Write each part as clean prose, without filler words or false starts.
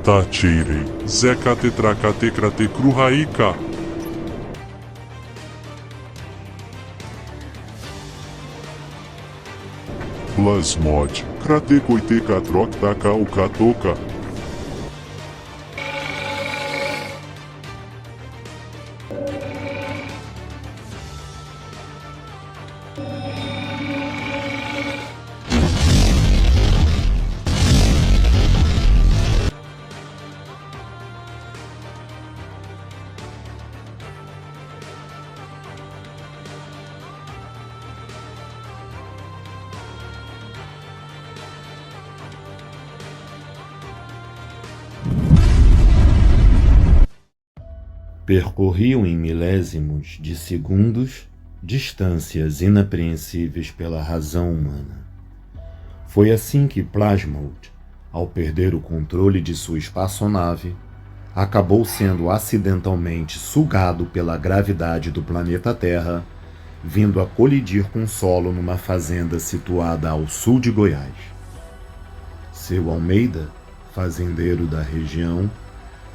Tachire, Zekate Trakate Krate Kruhaika. Plasmod, Krate Koite Katrok Taka Ukatoka. Percorriam em milésimos de segundos distâncias inapreensíveis pela razão humana. Foi assim que Plasmod, ao perder o controle de sua espaçonave, acabou sendo acidentalmente sugado pela gravidade do planeta Terra, vindo a colidir com o solo numa fazenda situada ao sul de Goiás. Seu Almeida, fazendeiro da região,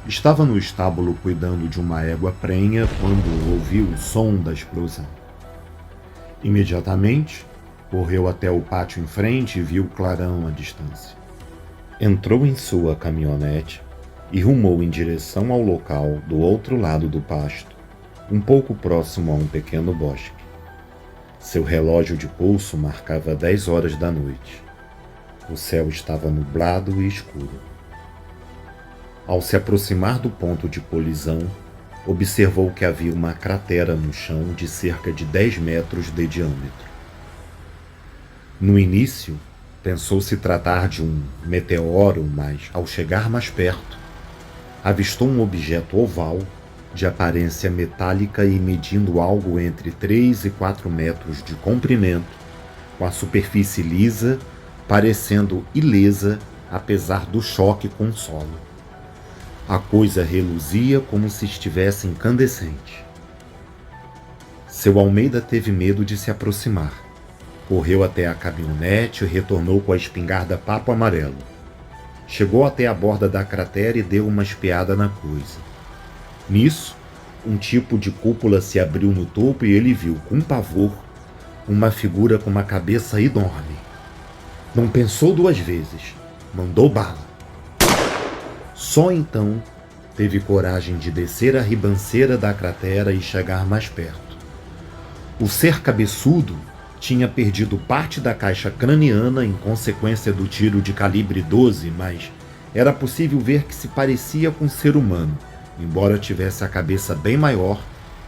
estava no estábulo cuidando de uma égua prenha quando ouviu o som da explosão. Imediatamente, correu até o pátio em frente e viu o clarão à distância. Entrou em sua caminhonete e rumou em direção ao local do outro lado do pasto, um pouco próximo a um pequeno bosque. Seu relógio de pulso marcava 10 horas da noite. O céu estava nublado e escuro. Ao se aproximar do ponto de colisão, observou que havia uma cratera no chão de cerca de 10 metros de diâmetro. No início, pensou se tratar de um meteoro, mas, ao chegar mais perto, avistou um objeto oval, de aparência metálica e medindo algo entre 3 e 4 metros de comprimento, com a superfície lisa, parecendo ilesa, apesar do choque com o solo. A coisa reluzia como se estivesse incandescente. Seu Almeida teve medo de se aproximar. Correu até a caminhonete e retornou com a espingarda Papo Amarelo. Chegou até a borda da cratera e deu uma espiada na coisa. Nisso, um tipo de cúpula se abriu no topo e ele viu, com pavor, uma figura com uma cabeça enorme. Não pensou 2 vezes. Mandou bala. Só então teve coragem de descer a ribanceira da cratera e chegar mais perto. O ser cabeçudo tinha perdido parte da caixa craniana em consequência do tiro de calibre 12, mas era possível ver que se parecia com um ser humano, embora tivesse a cabeça bem maior,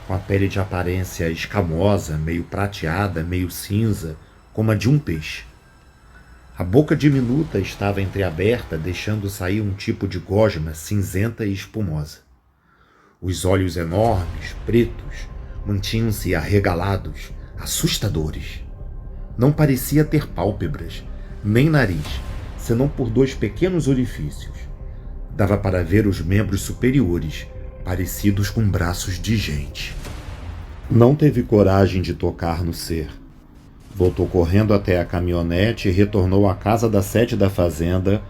com a pele de aparência escamosa, meio prateada, meio cinza, como a de um peixe. A boca diminuta estava entreaberta, deixando sair um tipo de gosma cinzenta e espumosa. Os olhos enormes, pretos, mantinham-se arregalados, assustadores. Não parecia ter pálpebras, nem nariz, senão por 2 pequenos orifícios. Dava para ver os membros superiores, parecidos com braços de gente. Não teve coragem de tocar no ser. Voltou correndo até a caminhonete e retornou à casa da sede da fazenda,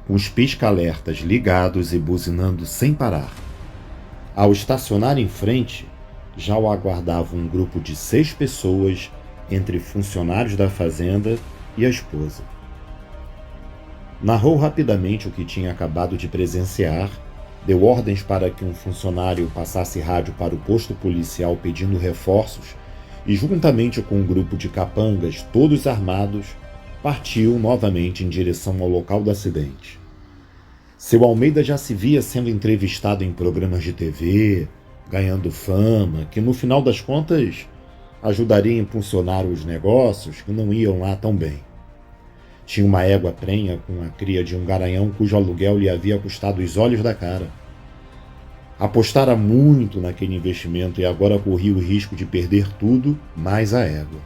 com os pisca-alertas ligados e buzinando sem parar. Ao estacionar em frente, já o aguardava um grupo de 6 pessoas, entre funcionários da fazenda e a esposa. Narrou rapidamente o que tinha acabado de presenciar, deu ordens para que um funcionário passasse rádio para o posto policial pedindo reforços e, juntamente com um grupo de capangas, todos armados, partiu novamente em direção ao local do acidente. Seu Almeida já se via sendo entrevistado em programas de TV, ganhando fama, que no final das contas ajudaria a impulsionar os negócios que não iam lá tão bem. Tinha uma égua prenha com a cria de um garanhão cujo aluguel lhe havia custado os olhos da cara. Apostara muito naquele investimento e agora corria o risco de perder tudo, mais a égua.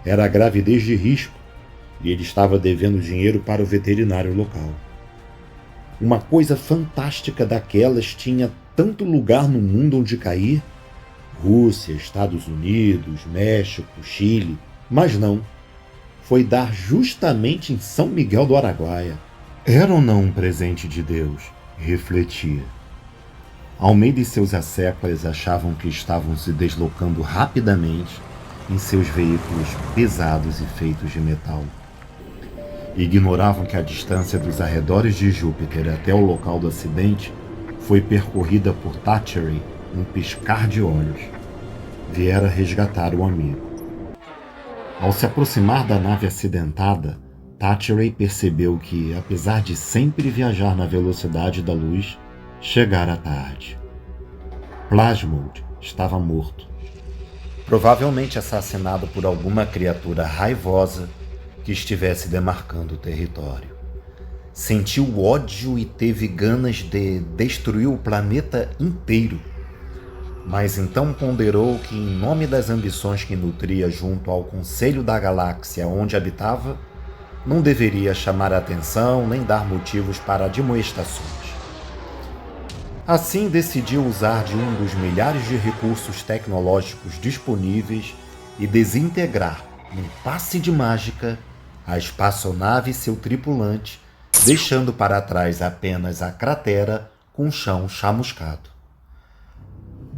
Era a gravidez de risco e ele estava devendo dinheiro para o veterinário local. Uma coisa fantástica daquelas tinha tanto lugar no mundo onde cair: Rússia, Estados Unidos, México, Chile, mas não. Foi dar justamente em São Miguel do Araguaia. Era ou não um presente de Deus? Refletia. Almeida e seus asseclas achavam que estavam se deslocando rapidamente em seus veículos pesados e feitos de metal. Ignoravam que a distância dos arredores de Júpiter até o local do acidente foi percorrida por Thatchery num piscar de olhos. Viera resgatar o amigo. Ao se aproximar da nave acidentada, Thatchery percebeu que, apesar de sempre viajar na velocidade da luz, chegara tarde. Plasmoid estava morto, provavelmente assassinado por alguma criatura raivosa que estivesse demarcando o território. Sentiu ódio e teve ganas de destruir o planeta inteiro, mas então ponderou que, em nome das ambições que nutria junto ao Conselho da Galáxia onde habitava, não deveria chamar atenção nem dar motivos para admoestações. Assim, decidiu usar de um dos milhares de recursos tecnológicos disponíveis e desintegrar, num passe de mágica, a espaçonave e seu tripulante, deixando para trás apenas a cratera com o chão chamuscado.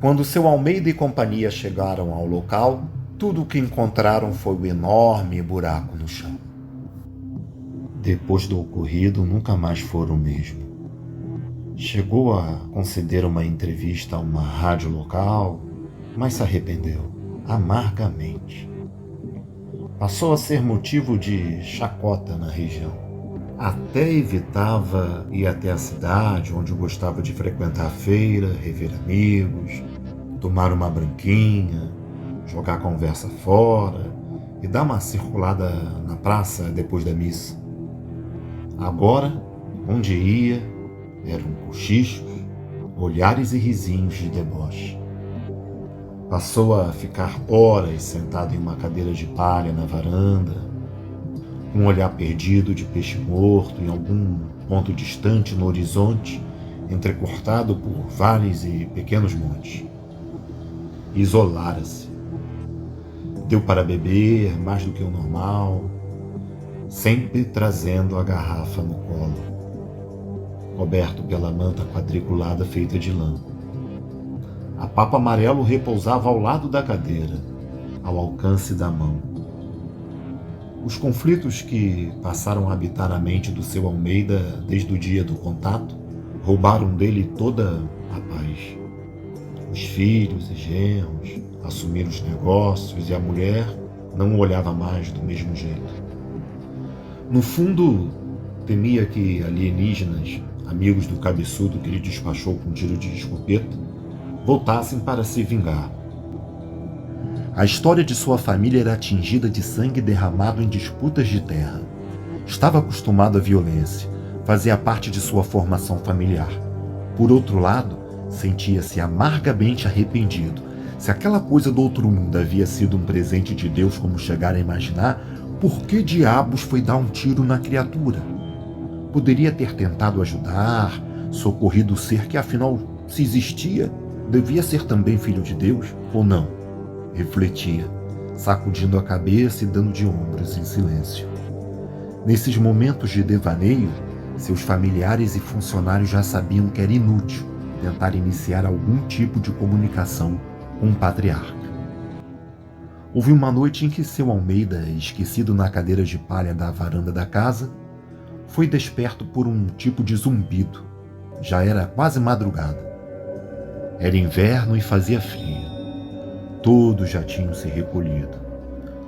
Quando seu Almeida e companhia chegaram ao local, tudo o que encontraram foi o enorme buraco no chão. Depois do ocorrido, nunca mais foram o mesmo. Chegou a conceder uma entrevista a uma rádio local, mas se arrependeu amargamente. Passou a ser motivo de chacota na região. Até evitava ir até a cidade, onde gostava de frequentar a feira, rever amigos, tomar uma branquinha, jogar a conversa fora e dar uma circulada na praça depois da missa. Agora, onde ia, eram cochichos, olhares e risinhos de deboche. Passou a ficar horas sentado em uma cadeira de palha na varanda, com um olhar perdido de peixe morto em algum ponto distante no horizonte, entrecortado por vales e pequenos montes. Isolara-se. Deu para beber mais do que o normal, sempre trazendo a garrafa no colo, coberto pela manta quadriculada feita de lã. A Papa Amarelo repousava ao lado da cadeira, ao alcance da mão. Os conflitos que passaram a habitar a mente do seu Almeida desde o dia do contato roubaram dele toda a paz. Os filhos e genros assumiram os negócios e a mulher não o olhava mais do mesmo jeito. No fundo, temia que alienígenas, amigos do cabeçudo que ele despachou com um tiro de escopeta, voltassem para se vingar. A história de sua família era atingida de sangue derramado em disputas de terra. Estava acostumado à violência, fazia parte de sua formação familiar. Por outro lado, sentia-se amargamente arrependido. Se aquela coisa do outro mundo havia sido um presente de Deus como chegara a imaginar, por que diabos foi dar um tiro na criatura? Poderia ter tentado ajudar, socorrido o ser que, afinal, se existia, devia ser também filho de Deus, ou não? Refletia, sacudindo a cabeça e dando de ombros em silêncio. Nesses momentos de devaneio, seus familiares e funcionários já sabiam que era inútil tentar iniciar algum tipo de comunicação com o patriarca. Houve uma noite em que seu Almeida, esquecido na cadeira de palha da varanda da casa, foi desperto por um tipo de zumbido. Já era quase madrugada. Era inverno e fazia frio. Todos já tinham se recolhido.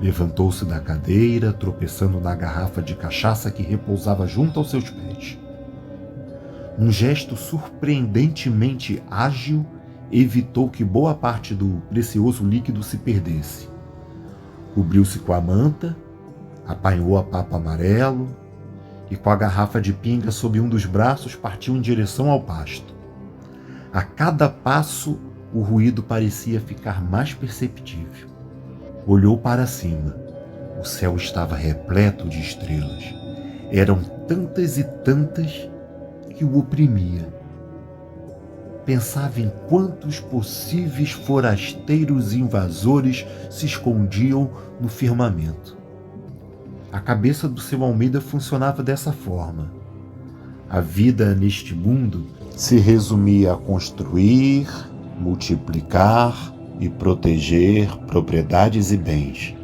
Levantou-se da cadeira, tropeçando na garrafa de cachaça que repousava junto aos seus pés. Um gesto surpreendentemente ágil evitou que boa parte do precioso líquido se perdesse. Cobriu-se com a manta, apanhou a Papa Amarelo e, com a garrafa de pinga sob um dos braços, partiu em direção ao pasto. A cada passo, o ruído parecia ficar mais perceptível. Olhou para cima. O céu estava repleto de estrelas. Eram tantas e tantas que o oprimia. Pensava em quantos possíveis forasteiros invasores se escondiam no firmamento. A cabeça do seu Almeida funcionava dessa forma. A vida neste mundo se resumia a construir, multiplicar e proteger propriedades e bens.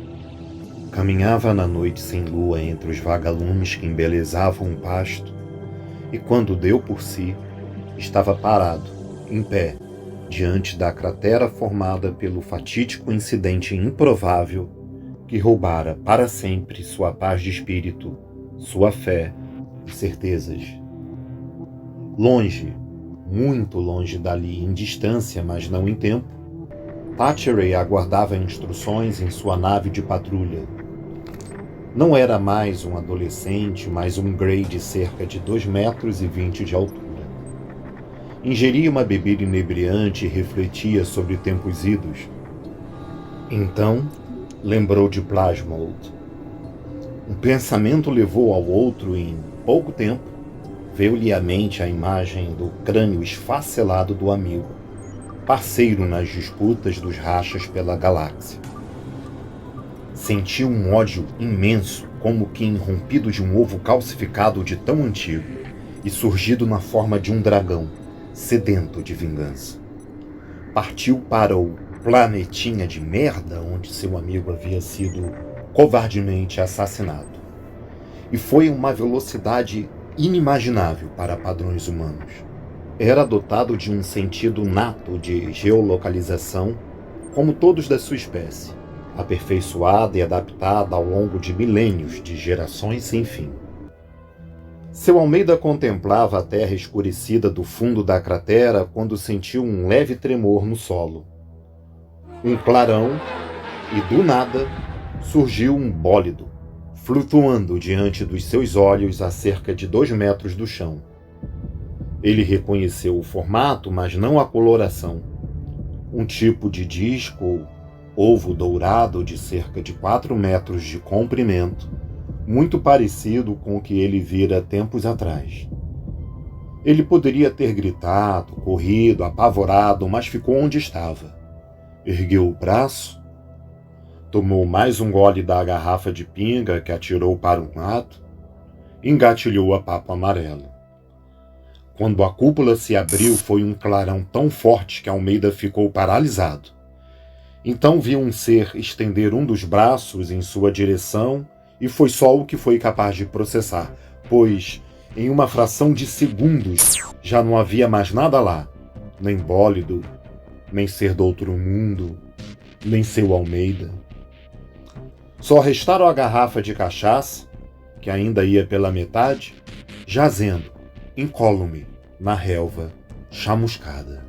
Caminhava na noite sem lua entre os vagalumes que embelezavam o pasto, e quando deu por si, estava parado, em pé, diante da cratera formada pelo fatídico incidente improvável que roubara para sempre sua paz de espírito, sua fé e certezas. Longe, muito longe dali, em distância, mas não em tempo, Thatcherey aguardava instruções em sua nave de patrulha. Não era mais um adolescente, mas um Grey de cerca de 2,20 metros de altura. Ingeria uma bebida inebriante e refletia sobre tempos idos. Então, lembrou de Plasmold. Um pensamento levou ao outro e, em pouco tempo, veio-lhe à mente a imagem do crânio esfacelado do amigo, parceiro nas disputas dos rachas pela galáxia. Sentiu um ódio imenso, como que irrompido de um ovo calcificado de tão antigo e surgido na forma de um dragão, sedento de vingança. Partiu para o planetinha de merda onde seu amigo havia sido covardemente assassinado. E foi uma velocidade inimaginável para padrões humanos. Era dotado de um sentido nato de geolocalização, como todos da sua espécie, aperfeiçoada e adaptada ao longo de milênios de gerações sem fim. Seu Almeida contemplava a terra escurecida do fundo da cratera quando sentiu um leve tremor no solo. Um clarão e, do nada, surgiu um bólido, flutuando diante dos seus olhos a cerca de 2 metros do chão. Ele reconheceu o formato, mas não a coloração. Um tipo de disco, ovo dourado de cerca de 4 metros de comprimento, muito parecido com o que ele vira tempos atrás. Ele poderia ter gritado, corrido, apavorado, mas ficou onde estava. Ergueu o braço, tomou mais um gole da garrafa de pinga que atirou para um lado, e engatilhou a Papo Amarelo. Quando a cúpula se abriu, foi um clarão tão forte que Almeida ficou paralisado. Então viu um ser estender um dos braços em sua direção e foi só o que foi capaz de processar, pois, em uma fração de segundos, já não havia mais nada lá, nem bólido, nem ser do outro mundo, nem seu Almeida. Só restaram a garrafa de cachaça, que ainda ia pela metade, jazendo, incólume, na relva chamuscada.